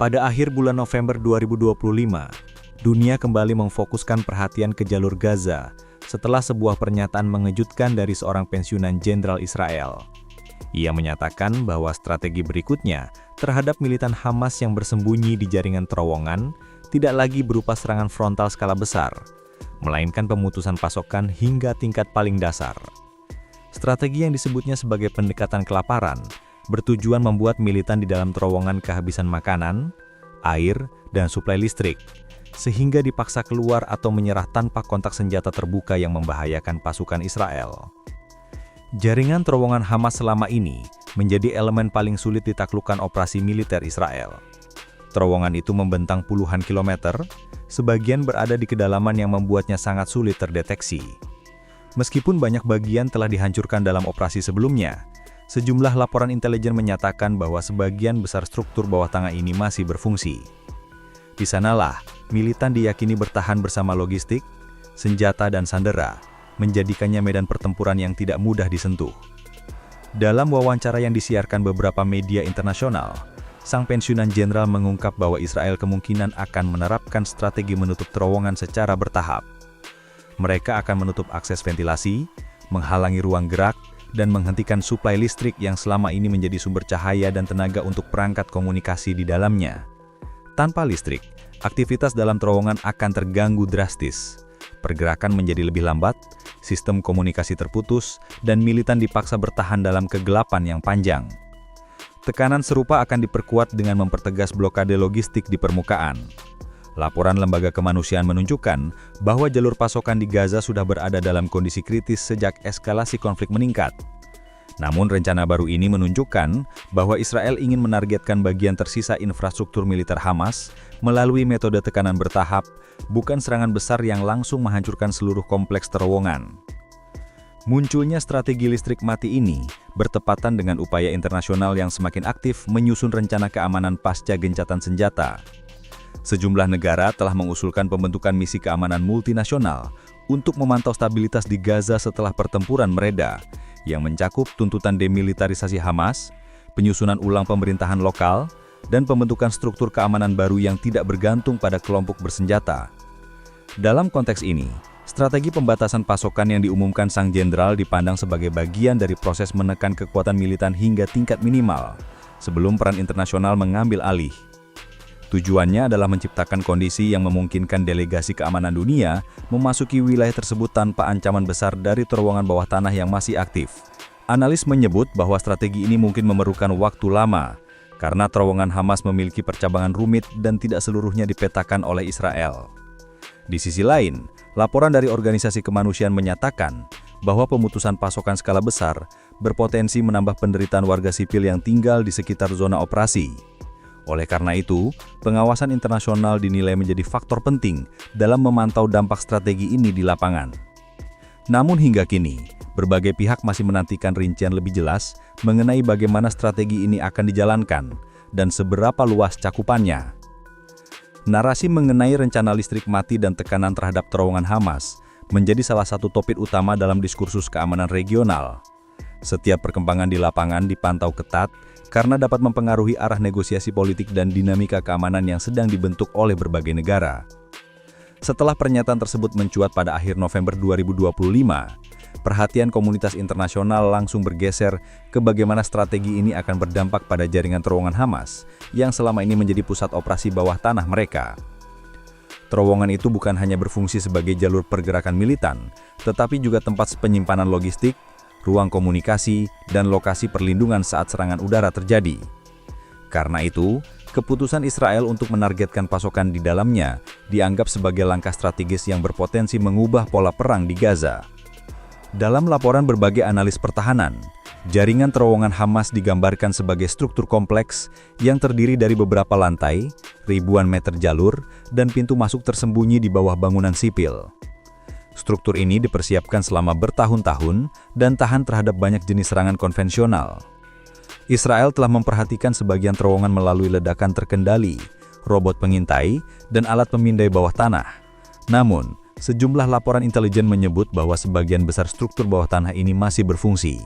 Pada akhir bulan November 2025, dunia kembali memfokuskan perhatian ke jalur Gaza setelah sebuah pernyataan mengejutkan dari seorang pensiunan jenderal Israel. Ia menyatakan bahwa strategi berikutnya terhadap militan Hamas yang bersembunyi di jaringan terowongan tidak lagi berupa serangan frontal skala besar, melainkan pemutusan pasokan hingga tingkat paling dasar. Strategi yang disebutnya sebagai pendekatan kelaparan bertujuan membuat militan di dalam terowongan kehabisan makanan, air, dan suplai listrik, sehingga dipaksa keluar atau menyerah tanpa kontak senjata terbuka yang membahayakan pasukan Israel. Jaringan terowongan Hamas selama ini menjadi elemen paling sulit ditaklukkan operasi militer Israel. Terowongan itu membentang puluhan kilometer, sebagian berada di kedalaman yang membuatnya sangat sulit terdeteksi. Meskipun banyak bagian telah dihancurkan dalam operasi sebelumnya, sejumlah laporan intelijen menyatakan bahwa sebagian besar struktur bawah tanah ini masih berfungsi. Di sanalah, militan diyakini bertahan bersama logistik, senjata dan sandera, menjadikannya medan pertempuran yang tidak mudah disentuh. Dalam wawancara yang disiarkan beberapa media internasional, sang pensiunan jenderal mengungkap bahwa Israel kemungkinan akan menerapkan strategi menutup terowongan secara bertahap. Mereka akan menutup akses ventilasi, menghalangi ruang gerak, dan menghentikan suplai listrik yang selama ini menjadi sumber cahaya dan tenaga untuk perangkat komunikasi di dalamnya. Tanpa listrik, aktivitas dalam terowongan akan terganggu drastis. Pergerakan menjadi lebih lambat, sistem komunikasi terputus, dan militan dipaksa bertahan dalam kegelapan yang panjang. Tekanan serupa akan diperkuat dengan mempertegas blokade logistik di permukaan. Laporan lembaga kemanusiaan menunjukkan bahwa jalur pasokan di Gaza sudah berada dalam kondisi kritis sejak eskalasi konflik meningkat. Namun rencana baru ini menunjukkan bahwa Israel ingin menargetkan bagian tersisa infrastruktur militer Hamas melalui metode tekanan bertahap, bukan serangan besar yang langsung menghancurkan seluruh kompleks terowongan. Munculnya strategi listrik mati ini bertepatan dengan upaya internasional yang semakin aktif menyusun rencana keamanan pasca gencatan senjata. Sejumlah negara telah mengusulkan pembentukan misi keamanan multinasional untuk memantau stabilitas di Gaza setelah pertempuran mereda, yang mencakup tuntutan demilitarisasi Hamas, penyusunan ulang pemerintahan lokal, dan pembentukan struktur keamanan baru yang tidak bergantung pada kelompok bersenjata. Dalam konteks ini, strategi pembatasan pasokan yang diumumkan sang jenderal dipandang sebagai bagian dari proses menekan kekuatan militan hingga tingkat minimal, sebelum peran internasional mengambil alih. Tujuannya adalah menciptakan kondisi yang memungkinkan delegasi keamanan dunia memasuki wilayah tersebut tanpa ancaman besar dari terowongan bawah tanah yang masih aktif. Analis menyebut bahwa strategi ini mungkin memerlukan waktu lama, karena terowongan Hamas memiliki percabangan rumit dan tidak seluruhnya dipetakan oleh Israel. Di sisi lain, laporan dari organisasi kemanusiaan menyatakan bahwa pemutusan pasokan skala besar berpotensi menambah penderitaan warga sipil yang tinggal di sekitar zona operasi. Oleh karena itu, pengawasan internasional dinilai menjadi faktor penting dalam memantau dampak strategi ini di lapangan. Namun hingga kini, berbagai pihak masih menantikan rincian lebih jelas mengenai bagaimana strategi ini akan dijalankan dan seberapa luas cakupannya. Narasi mengenai rencana listrik mati dan tekanan terhadap terowongan Hamas menjadi salah satu topik utama dalam diskursus keamanan regional. Setiap perkembangan di lapangan dipantau ketat karena dapat mempengaruhi arah negosiasi politik dan dinamika keamanan yang sedang dibentuk oleh berbagai negara. Setelah pernyataan tersebut mencuat pada akhir November 2025, perhatian komunitas internasional langsung bergeser ke bagaimana strategi ini akan berdampak pada jaringan terowongan Hamas yang selama ini menjadi pusat operasi bawah tanah mereka. Terowongan itu bukan hanya berfungsi sebagai jalur pergerakan militan, tetapi juga tempat penyimpanan logistik, ruang komunikasi, dan lokasi perlindungan saat serangan udara terjadi. Karena itu, keputusan Israel untuk menargetkan pasokan di dalamnya dianggap sebagai langkah strategis yang berpotensi mengubah pola perang di Gaza. Dalam laporan berbagai analis pertahanan, jaringan terowongan Hamas digambarkan sebagai struktur kompleks yang terdiri dari beberapa lantai, ribuan meter jalur, dan pintu masuk tersembunyi di bawah bangunan sipil. Struktur ini dipersiapkan selama bertahun-tahun dan tahan terhadap banyak jenis serangan konvensional. Israel telah memperhatikan sebagian terowongan melalui ledakan terkendali, robot pengintai, dan alat pemindai bawah tanah. Namun, sejumlah laporan intelijen menyebut bahwa sebagian besar struktur bawah tanah ini masih berfungsi.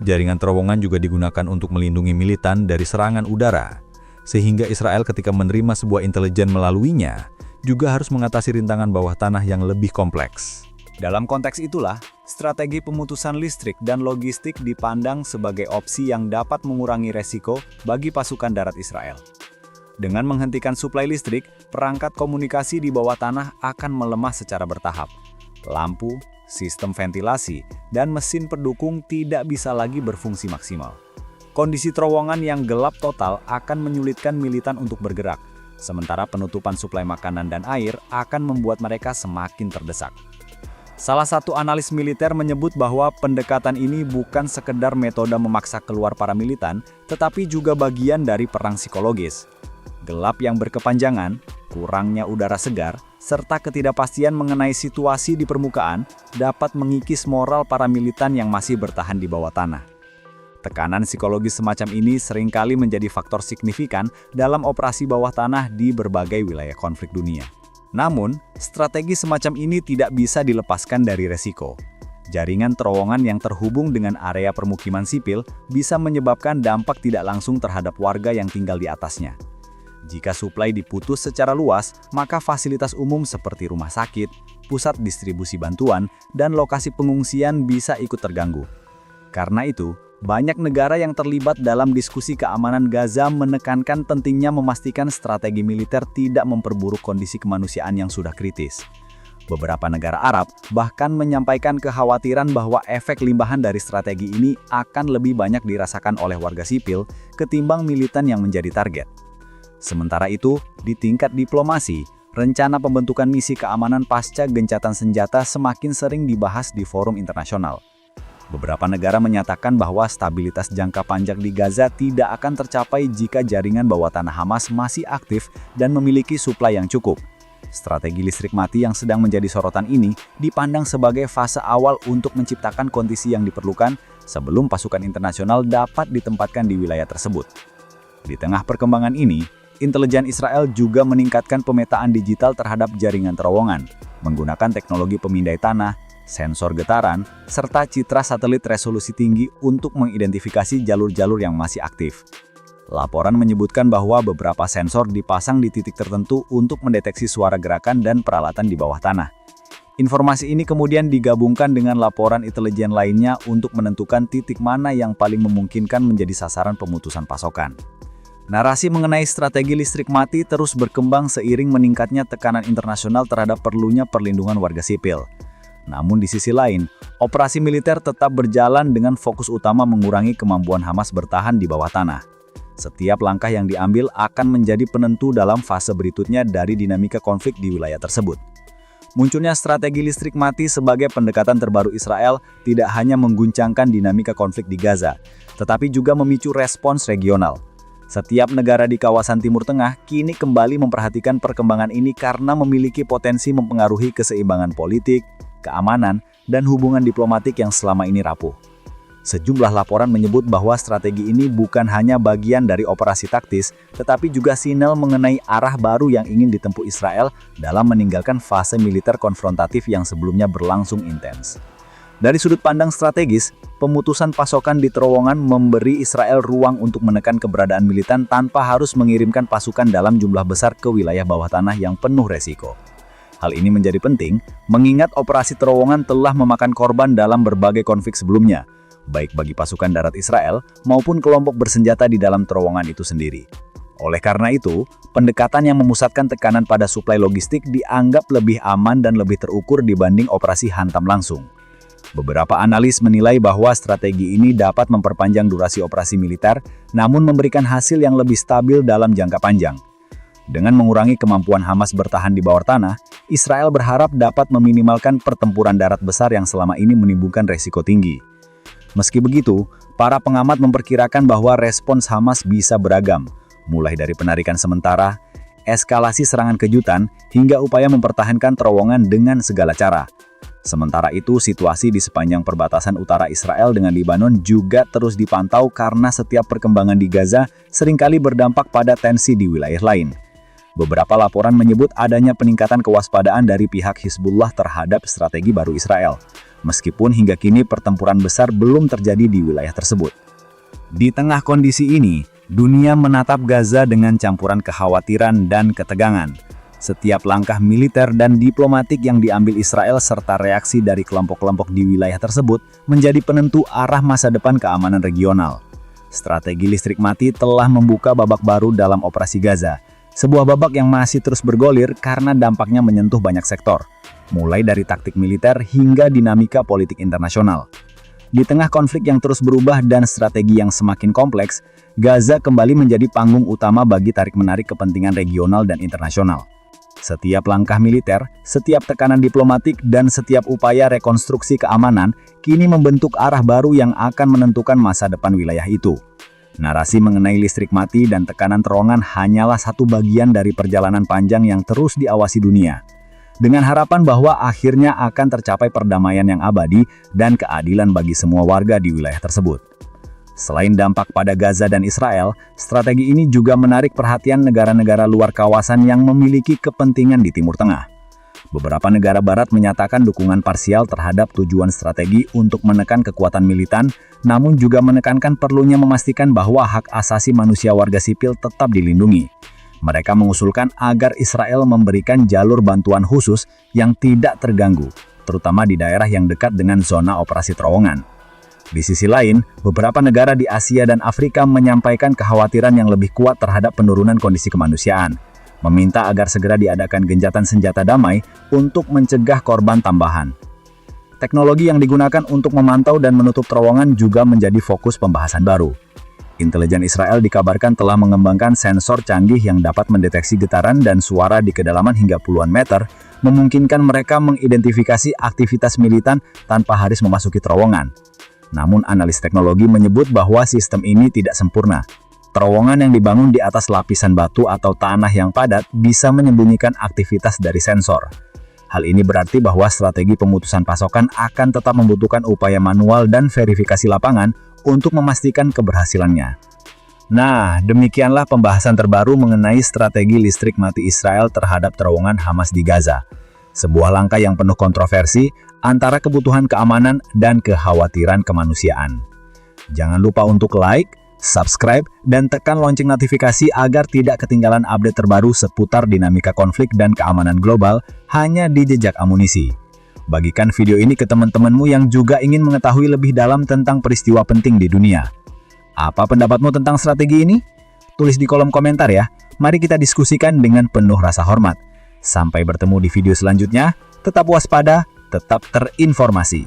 Jaringan terowongan juga digunakan untuk melindungi militan dari serangan udara. Sehingga Israel ketika menerima sebuah intelijen melaluinya, juga harus mengatasi rintangan bawah tanah yang lebih kompleks. Dalam konteks itulah, strategi pemutusan listrik dan logistik dipandang sebagai opsi yang dapat mengurangi resiko bagi pasukan darat Israel. Dengan menghentikan suplai listrik, perangkat komunikasi di bawah tanah akan melemah secara bertahap. Lampu, sistem ventilasi, dan mesin pendukung tidak bisa lagi berfungsi maksimal. Kondisi terowongan yang gelap total akan menyulitkan militan untuk bergerak, sementara penutupan suplai makanan dan air akan membuat mereka semakin terdesak. Salah satu analis militer menyebut bahwa pendekatan ini bukan sekedar metode memaksa keluar para militan, tetapi juga bagian dari perang psikologis. Gelap yang berkepanjangan, kurangnya udara segar, serta ketidakpastian mengenai situasi di permukaan dapat mengikis moral para militan yang masih bertahan di bawah tanah. Tekanan psikologis semacam ini seringkali menjadi faktor signifikan dalam operasi bawah tanah di berbagai wilayah konflik dunia. Namun, strategi semacam ini tidak bisa dilepaskan dari resiko. Jaringan terowongan yang terhubung dengan area permukiman sipil bisa menyebabkan dampak tidak langsung terhadap warga yang tinggal di atasnya. Jika suplai diputus secara luas, maka fasilitas umum seperti rumah sakit, pusat distribusi bantuan, dan lokasi pengungsian bisa ikut terganggu. Karena itu, banyak negara yang terlibat dalam diskusi keamanan Gaza menekankan pentingnya memastikan strategi militer tidak memperburuk kondisi kemanusiaan yang sudah kritis. Beberapa negara Arab bahkan menyampaikan kekhawatiran bahwa efek limbahan dari strategi ini akan lebih banyak dirasakan oleh warga sipil ketimbang militan yang menjadi target. Sementara itu, di tingkat diplomasi, rencana pembentukan misi keamanan pasca gencatan senjata semakin sering dibahas di forum internasional. Beberapa negara menyatakan bahwa stabilitas jangka panjang di Gaza tidak akan tercapai jika jaringan bawah tanah Hamas masih aktif dan memiliki suplai yang cukup. Strategi listrik mati yang sedang menjadi sorotan ini dipandang sebagai fase awal untuk menciptakan kondisi yang diperlukan sebelum pasukan internasional dapat ditempatkan di wilayah tersebut. Di tengah perkembangan ini, intelijen Israel juga meningkatkan pemetaan digital terhadap jaringan terowongan, menggunakan teknologi pemindai tanah, sensor getaran, serta citra satelit resolusi tinggi untuk mengidentifikasi jalur-jalur yang masih aktif. Laporan menyebutkan bahwa beberapa sensor dipasang di titik tertentu untuk mendeteksi suara gerakan dan peralatan di bawah tanah. Informasi ini kemudian digabungkan dengan laporan intelijen lainnya untuk menentukan titik mana yang paling memungkinkan menjadi sasaran pemutusan pasokan. Narasi mengenai strategi listrik mati terus berkembang seiring meningkatnya tekanan internasional terhadap perlunya perlindungan warga sipil. Namun di sisi lain, operasi militer tetap berjalan dengan fokus utama mengurangi kemampuan Hamas bertahan di bawah tanah. Setiap langkah yang diambil akan menjadi penentu dalam fase berikutnya dari dinamika konflik di wilayah tersebut. Munculnya strategi listrik mati sebagai pendekatan terbaru Israel tidak hanya mengguncangkan dinamika konflik di Gaza, tetapi juga memicu respons regional. Setiap negara di kawasan Timur Tengah kini kembali memperhatikan perkembangan ini karena memiliki potensi mempengaruhi keseimbangan politik, keamanan, dan hubungan diplomatik yang selama ini rapuh. Sejumlah laporan menyebut bahwa strategi ini bukan hanya bagian dari operasi taktis, tetapi juga sinyal mengenai arah baru yang ingin ditempuh Israel dalam meninggalkan fase militer konfrontatif yang sebelumnya berlangsung intens. Dari sudut pandang strategis, pemutusan pasokan di terowongan memberi Israel ruang untuk menekan keberadaan militan tanpa harus mengirimkan pasukan dalam jumlah besar ke wilayah bawah tanah yang penuh resiko. Hal ini menjadi penting, mengingat operasi terowongan telah memakan korban dalam berbagai konflik sebelumnya, baik bagi pasukan darat Israel maupun kelompok bersenjata di dalam terowongan itu sendiri. Oleh karena itu, pendekatan yang memusatkan tekanan pada suplai logistik dianggap lebih aman dan lebih terukur dibanding operasi hantam langsung. Beberapa analis menilai bahwa strategi ini dapat memperpanjang durasi operasi militer, namun memberikan hasil yang lebih stabil dalam jangka panjang. Dengan mengurangi kemampuan Hamas bertahan di bawah tanah, Israel berharap dapat meminimalkan pertempuran darat besar yang selama ini menimbulkan resiko tinggi. Meski begitu, para pengamat memperkirakan bahwa respons Hamas bisa beragam, mulai dari penarikan sementara, eskalasi serangan kejutan, hingga upaya mempertahankan terowongan dengan segala cara. Sementara itu, situasi di sepanjang perbatasan utara Israel dengan Lebanon juga terus dipantau karena setiap perkembangan di Gaza seringkali berdampak pada tensi di wilayah lain. Beberapa laporan menyebut adanya peningkatan kewaspadaan dari pihak Hizbullah terhadap strategi baru Israel, meskipun hingga kini pertempuran besar belum terjadi di wilayah tersebut. Di tengah kondisi ini, Dunia menatap Gaza dengan campuran kekhawatiran dan ketegangan. Setiap langkah militer dan diplomatik yang diambil Israel serta reaksi dari kelompok-kelompok di wilayah tersebut menjadi penentu arah masa depan keamanan regional. Strategi listrik mati telah membuka babak baru dalam operasi Gaza. Sebuah babak yang masih terus bergulir karena dampaknya menyentuh banyak sektor, mulai dari taktik militer hingga dinamika politik internasional. Di tengah konflik yang terus berubah dan strategi yang semakin kompleks, Gaza kembali menjadi panggung utama bagi tarik-menarik kepentingan regional dan internasional. Setiap langkah militer, setiap tekanan diplomatik, dan setiap upaya rekonstruksi keamanan kini membentuk arah baru yang akan menentukan masa depan wilayah itu. Narasi mengenai listrik mati dan tekanan terowongan hanyalah satu bagian dari perjalanan panjang yang terus diawasi dunia, dengan harapan bahwa akhirnya akan tercapai perdamaian yang abadi dan keadilan bagi semua warga di wilayah tersebut. Selain dampak pada Gaza dan Israel, strategi ini juga menarik perhatian negara-negara luar kawasan yang memiliki kepentingan di Timur Tengah. Beberapa negara barat menyatakan dukungan parsial terhadap tujuan strategi untuk menekan kekuatan militan, namun juga menekankan perlunya memastikan bahwa hak asasi manusia warga sipil tetap dilindungi. Mereka mengusulkan agar Israel memberikan jalur bantuan khusus yang tidak terganggu, terutama di daerah yang dekat dengan zona operasi terowongan. Di sisi lain, beberapa negara di Asia dan Afrika menyampaikan kekhawatiran yang lebih kuat terhadap penurunan kondisi kemanusiaan, meminta agar segera diadakan gencatan senjata damai untuk mencegah korban tambahan. Teknologi yang digunakan untuk memantau dan menutup terowongan juga menjadi fokus pembahasan baru. Intelijen Israel dikabarkan telah mengembangkan sensor canggih yang dapat mendeteksi getaran dan suara di kedalaman hingga puluhan meter, memungkinkan mereka mengidentifikasi aktivitas militan tanpa harus memasuki terowongan. Namun analis teknologi menyebut bahwa sistem ini tidak sempurna. Terowongan yang dibangun di atas lapisan batu atau tanah yang padat bisa menyembunyikan aktivitas dari sensor. Hal ini berarti bahwa strategi pemutusan pasokan akan tetap membutuhkan upaya manual dan verifikasi lapangan untuk memastikan keberhasilannya. Nah, demikianlah pembahasan terbaru mengenai strategi listrik mati Israel terhadap terowongan Hamas di Gaza. Sebuah langkah yang penuh kontroversi antara kebutuhan keamanan dan kekhawatiran kemanusiaan. Jangan lupa untuk like, subscribe, dan tekan lonceng notifikasi agar tidak ketinggalan update terbaru seputar dinamika konflik dan keamanan global hanya di Jejak Amunisi. Bagikan video ini ke teman-temanmu yang juga ingin mengetahui lebih dalam tentang peristiwa penting di dunia. Apa pendapatmu tentang strategi ini? Tulis di kolom komentar ya. Mari kita diskusikan dengan penuh rasa hormat. Sampai bertemu di video selanjutnya. Tetap waspada, tetap terinformasi.